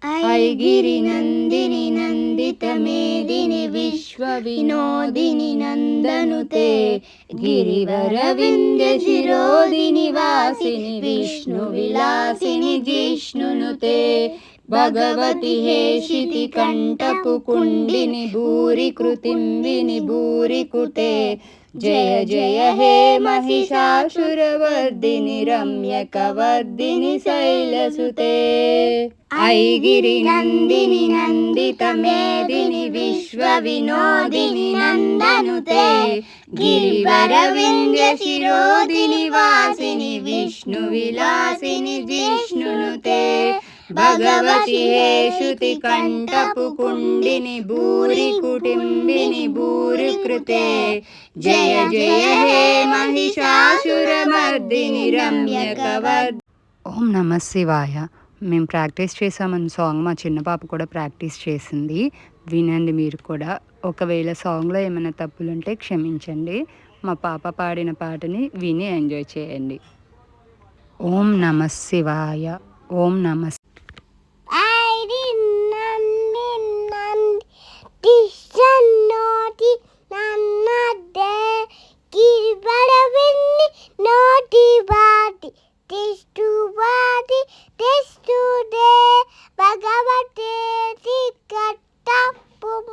ऐगिरि नन्दिनि नन्दितमेदिनि विश्वविनोदिनि नन्दनुते गिरिवरविन्द्यशिरोदिनि वासिनि विष्णुविलासिनि जिष्णुनुते भगवति हेशिति कण्ठकुकुण्डिनि भूरिकृतिम्बिनि भूरिकुटे जय जय हे महिषासुरवर्धिनि रम्यकवर्धिनि शैलसुते ऐगिरि नन्दिनि नन्दितमेदिनि विश्वविनोदिनि नन्दनुते गिरिवरविन्द्यशिरोदिनि वासिनि विष्णुविलासिनि जिष्णुनुते भगवति हेशुति कण्ठकुकुण्डिनि भूरिकुटिम्बिनि भूरिकृते जय जय हे महिषासुरमर्दिनि रम्यकवर्धिनि। ఓం నమ శివాయ. మేము ప్రాక్టీస్ చేసామని సాంగ్ మా చిన్న పాప కూడా ప్రాక్టీస్ చేసింది. వినండి మీరు కూడా. ఒకవేళ సాంగ్లో ఏమైనా తప్పులుంటే క్షమించండి. మా పాప పాడిన పాటని విని ఎంజాయ్ చేయండి. ఓం నమ శివాయ. ఓం నమ Bhagavate Sikata Pum